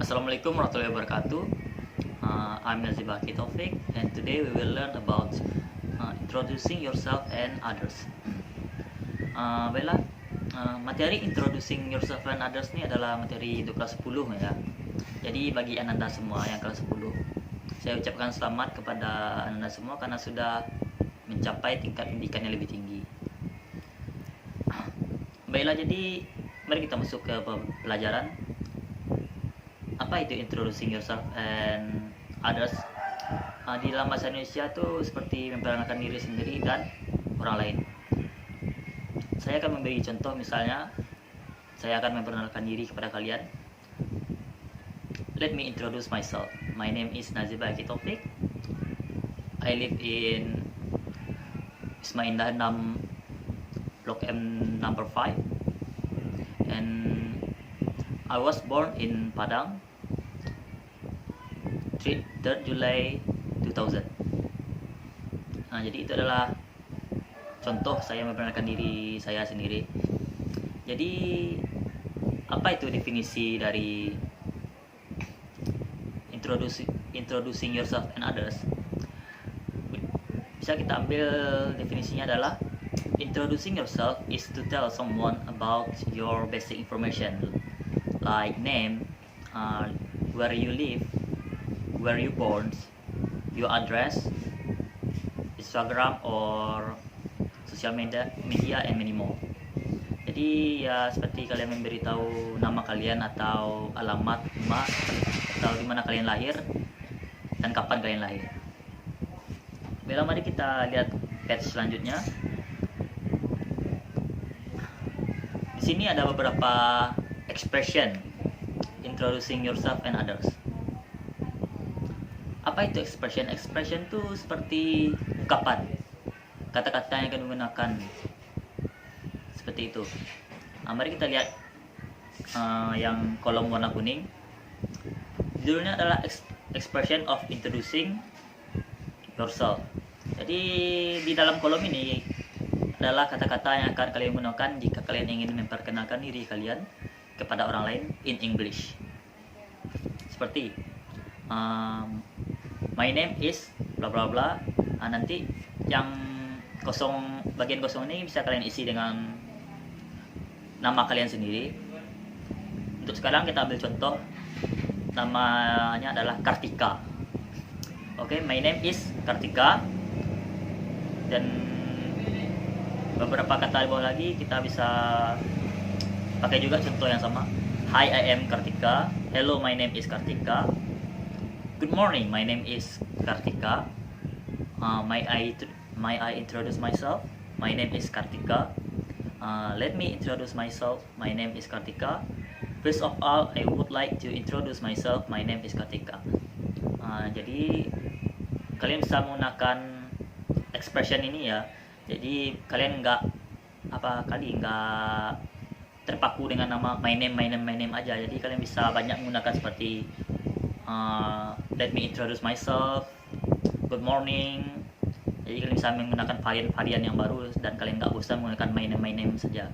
Assalamualaikum warahmatullahi wabarakatuh. I'm Nazib Aki Taufik, and today we will learn about introducing yourself and others. Baiklah, materi introducing yourself and others ini adalah materi untuk kelas 10 ya. Jadi bagi Anda semua yang kelas 10, saya ucapkan selamat kepada Anda semua karena sudah mencapai tingkat pendidikan yang lebih tinggi. Baiklah, jadi mari kita masuk ke pelajaran. Apa itu introducing yourself and others? Di dalam bahasa Indonesia itu seperti memperkenalkan diri sendiri dan orang lain. Saya akan memberi contoh, misalnya saya akan memperkenalkan diri kepada kalian. Let me introduce myself. My name is Nazib Aki Taufik. I live in Wisma Indah 6 Blok M number 5, and I was born in Padang 3rd July 2000. Jadi itu adalah contoh saya memperkenalkan diri saya sendiri. Jadi apa itu definisi dari introducing yourself and others? Bisa kita ambil definisinya adalah introducing yourself is to tell someone about your basic information like name, where you live, where you born, your address, Instagram or social media, and many more. Jadi ya seperti kalian memberitahu nama kalian atau alamat rumah atau di mana kalian lahir dan kapan kalian lahir. Baiklah, mari kita lihat page selanjutnya. Di sini ada beberapa expression introducing yourself and others. Apa itu expression? Expression itu seperti ungkapan, kata-kata yang akan digunakan seperti itu. Mari kita lihat yang kolom warna kuning. Judulnya adalah expression of introducing yourself. Jadi di dalam kolom ini adalah kata-kata yang akan kalian gunakan jika kalian ingin memperkenalkan diri kalian kepada orang lain in English. Seperti my name is bla bla bla. Nanti yang kosong, bagian kosong ini bisa kalian isi dengan nama kalian sendiri. Untuk sekarang kita ambil contoh, namanya adalah Kartika. Oke, my name is Kartika. Dan beberapa kata di bawah lagi kita bisa pakai juga contoh yang sama. Hi, I am Kartika. Hello, my name is Kartika. Good morning, my name is Kartika. May I introduce myself? My name is Kartika. Let me introduce myself. My name is Kartika. First of all, I would like to introduce myself. My name is Kartika. Jadi kalian bisa menggunakan expression ini ya. Jadi kalian nggak terpaku dengan nama my name aja. Jadi kalian bisa banyak menggunakan seperti let me introduce myself, good morning. Jadi kalian bisa menggunakan varian yang baru dan kalian nggak bosan menggunakan my name saja.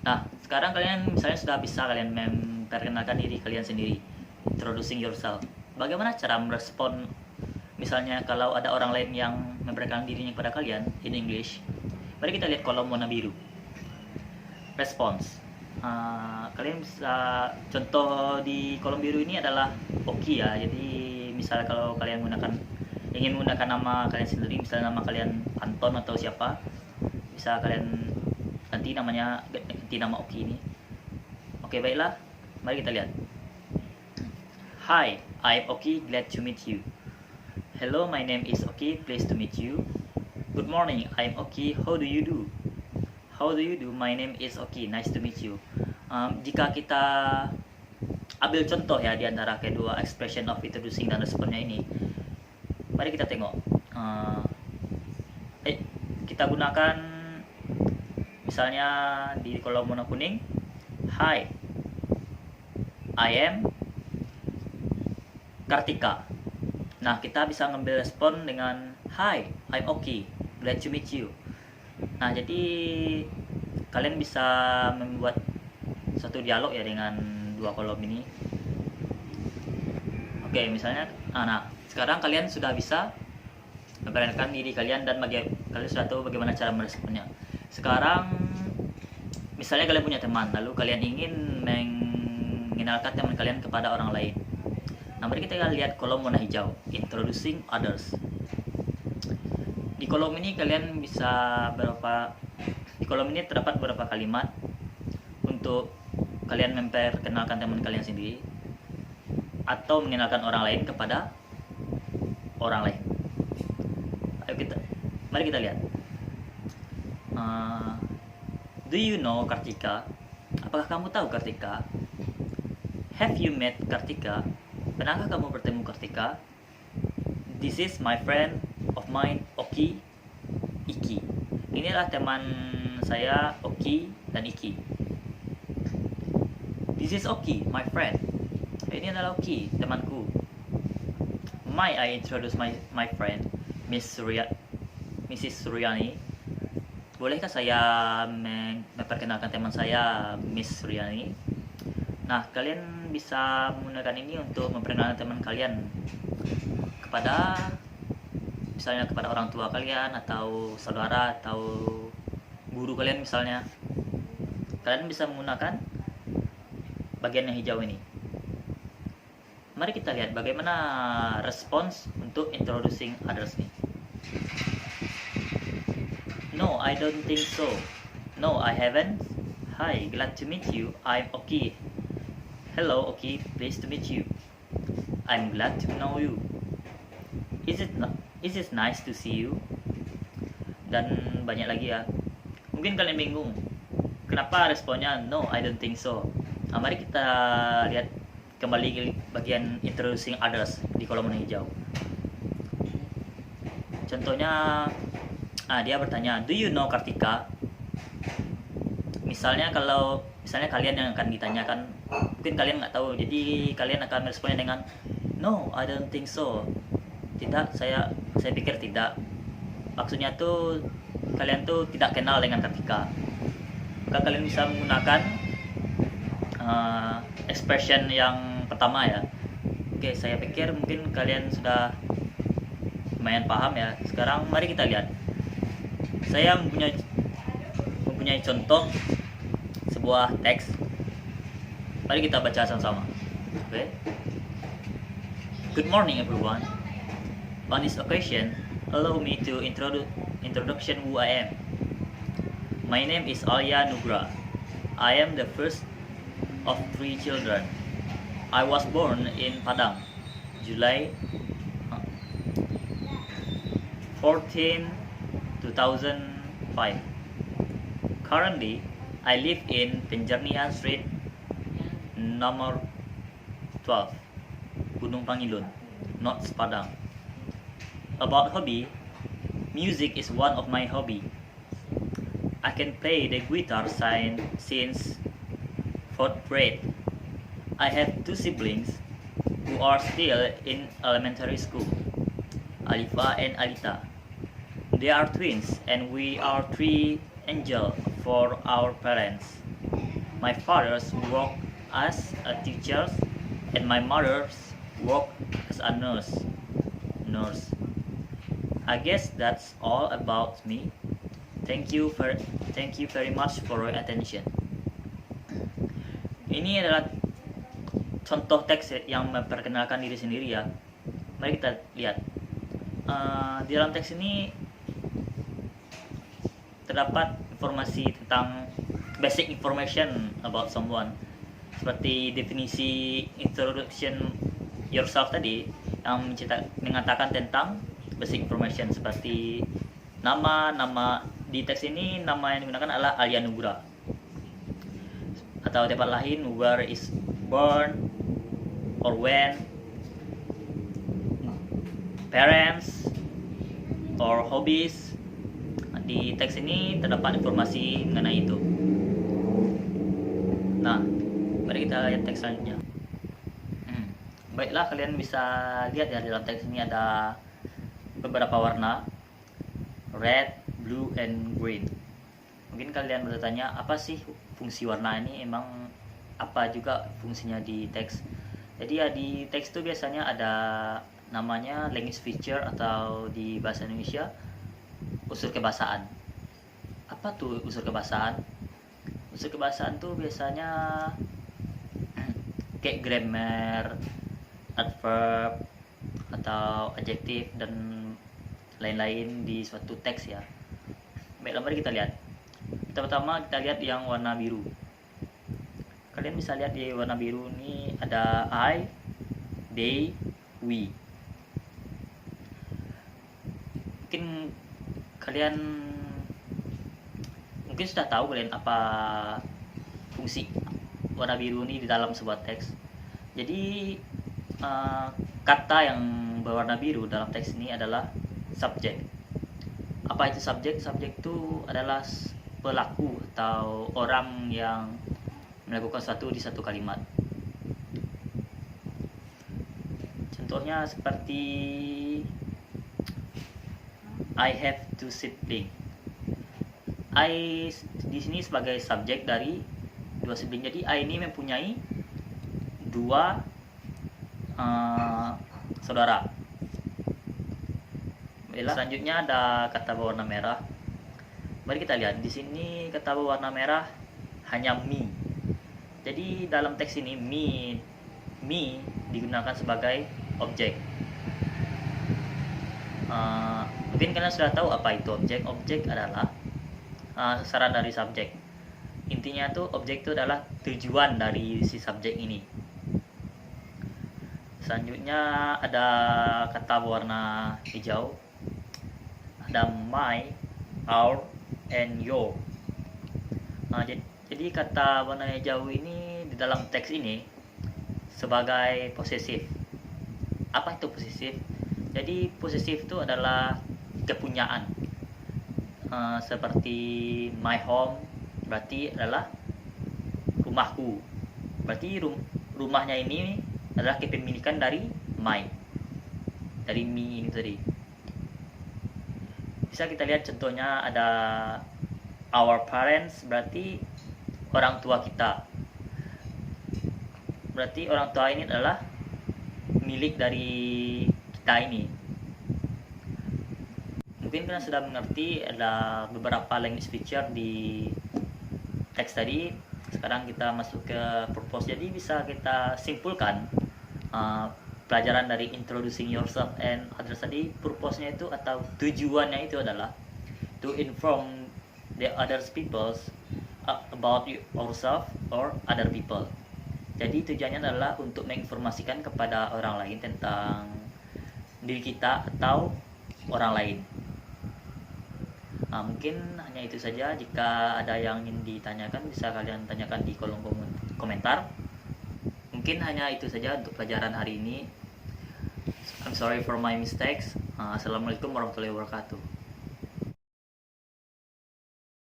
Nah, sekarang kalian misalnya sudah bisa kalian memperkenalkan diri kalian sendiri, introducing yourself. Bagaimana cara merespon misalnya kalau ada orang lain yang memperkenalkan dirinya kepada kalian in English? Mari kita lihat kolom warna biru. Response. Kalian bisa contoh di kolom biru ini adalah okay ya. Jadi misalnya kalau kalian ingin menggunakan nama kalian sendiri, misalnya nama kalian Anton atau siapa, bisa kalian ganti nama Oki ini. Oke, baiklah, mari kita lihat. Hi, I'm Oki, glad to meet you. Hello, my name is Oki, pleased to meet you. Good morning, I'm Oki, how do you do? How do you do? My name is Oki, nice to meet you. Jika kita ambil contoh ya di antara kedua expression of introducing dan responnya ini, mari kita tengok. Kita gunakan misalnya di kolom warna kuning. Hi, I am Kartika. Nah, kita bisa ngambil respon dengan Hi, I'm Oki, glad to meet you. Nah, jadi kalian bisa membuat satu dialog ya dengan dua kolom ini. Oke, misalnya, nah sekarang kalian sudah bisa memperkenalkan diri kalian dan kalian sudah tahu bagaimana cara meresponnya. Sekarang misalnya kalian punya teman, lalu kalian ingin mengenalkan teman kalian kepada orang lain. Nah, mari kita lihat kolom warna hijau, introducing others. Di kolom ini kalian bisa di kolom ini terdapat beberapa kalimat untuk kalian memperkenalkan teman kalian sendiri atau mengenalkan orang lain kepada orang lain. Mari kita lihat. Do you know Kartika? Apakah kamu tahu Kartika? Have you met Kartika? Pernahkah kamu bertemu Kartika? This is my friend of mine, Oki, Iki. Inilah teman saya, Oki dan Iki. This is Oki, my friend. Ini adalah Oki, temanku. May I introduce my friend, Mrs. Suryani? Bolehkah saya memperkenalkan teman saya, Miss Suryani? Nah, kalian bisa menggunakan ini untuk memperkenalkan teman kalian kepada, misalnya kepada orang tua kalian atau saudara atau guru kalian misalnya. Kalian bisa menggunakan bagian yang hijau ini. Mari kita lihat bagaimana respons untuk introducing others nih. No, I don't think so. No, I haven't. Hi, glad to meet you. I'm Oki. Hello, Oki. Pleased to meet you. I'm glad to know you. Is it nice to see you? Dan banyak lagi ya. Mungkin kalian bingung, kenapa responnya no, I don't think so. Nah, mari kita lihat kembali ke bagian introducing others di kolom warna hijau. Contohnya, dia bertanya, do you know Kartika? Misalnya kalian yang akan ditanyakan, mungkin kalian nggak tahu, jadi kalian akan meresponnya dengan no, I don't think so. Tidak, saya pikir tidak. Maksudnya tuh kalian tuh tidak kenal dengan Kartika. Maka kalian bisa menggunakan expression yang pertama ya. Oke, saya pikir mungkin kalian sudah lumayan paham ya. Sekarang mari kita lihat. Saya mempunyai contoh sebuah teks. Mari kita baca sama-sama. Oke. Good morning everyone. On this occasion, allow me to introduction who I am. My name is Alia Nugra. I am the first of 3 children. I was born in Padang, July 14, 2005. Currently, I live in Penjernihan Street, number 12, Gunung Pangilun, North Padang. About hobby, music is one of my hobby. I can play the guitar since 4th grade. I have 2 siblings who are still in elementary school, Alifa and Alita. They are twins and we are 3 angels for our parents. My father's work as a teacher and my mother's work as a nurse. I guess that's all about me. Thank you very much for your attention. Ini adalah contoh teks yang memperkenalkan diri sendiri ya. Mari kita lihat. Di dalam teks ini terdapat informasi tentang basic information about someone, seperti definisi introduction yourself tadi yang mengatakan tentang basic information seperti nama di teks ini. Nama yang digunakan adalah Alia Nugra, atau tempat lain where is born or when, parents or hobbies. Di teks ini terdapat informasi mengenai itu. Nah, mari kita lihat teks selanjutnya. Baiklah, kalian bisa lihat ya, di dalam teks ini ada beberapa warna, red, blue, and green. Mungkin kalian bertanya, apa sih fungsi warna ini? Emang apa juga fungsinya di teks? Jadi ya di teks itu biasanya ada namanya language feature atau di bahasa Indonesia unsur kebahasaan. Apa tuh unsur kebahasaan? Unsur kebahasaan tuh biasanya kayak grammar, adverb, atau adjektif dan lain-lain di suatu teks ya. Baiklah, mari kita lihat. Pertama kita lihat yang warna biru. Kalian bisa lihat di warna biru ini ada I, they, we. Mungkin kalian sudah tahu kalian apa fungsi warna biru ini di dalam sebuah teks. Jadi kata yang berwarna biru dalam teks ini adalah subjek. Apa itu subjek? Subjek itu adalah pelaku atau orang yang melakukan sesuatu di satu kalimat. Contohnya seperti I have two siblings. I di sini sebagai subjek dari dua sibling. Jadi I ini mempunyai dua saudara. Selanjutnya ada kata berwarna merah. Mari kita lihat di sini kata berwarna merah hanya me. Jadi dalam teks ini me digunakan sebagai objek. Mungkin kalian sudah tahu apa itu objek. Objek adalah saran dari subjek. Intinya tuh objek itu adalah tujuan dari si subjek ini. Selanjutnya ada kata berwarna hijau. Ada my, our, and your. Jadi kata warna hijau ini di dalam teks ini sebagai posesif. Apa itu posesif? Jadi posesif itu adalah kepunyaan. Seperti my home berarti adalah rumahku. Berarti rumahnya ini adalah kepemilikan dari my, dari me ini tadi. Bisa kita lihat contohnya ada our parents berarti orang tua kita. Berarti orang tua ini adalah milik dari kita ini. Mungkin kalian sudah mengerti ada beberapa language feature di teks tadi. Sekarang kita masuk ke purpose. Jadi bisa kita simpulkan pelajaran dari introducing yourself and others tadi. Purpose-nya itu atau tujuannya itu adalah to inform the other people about yourself or other people. Jadi tujuannya adalah untuk menginformasikan kepada orang lain tentang diri kita atau orang lain. Mungkin hanya itu saja. Jika ada yang ingin ditanyakan bisa kalian tanyakan di kolom komentar. Mungkin hanya itu saja untuk pelajaran hari ini. I'm sorry for my mistakes. Assalamualaikum warahmatullahi wabarakatuh.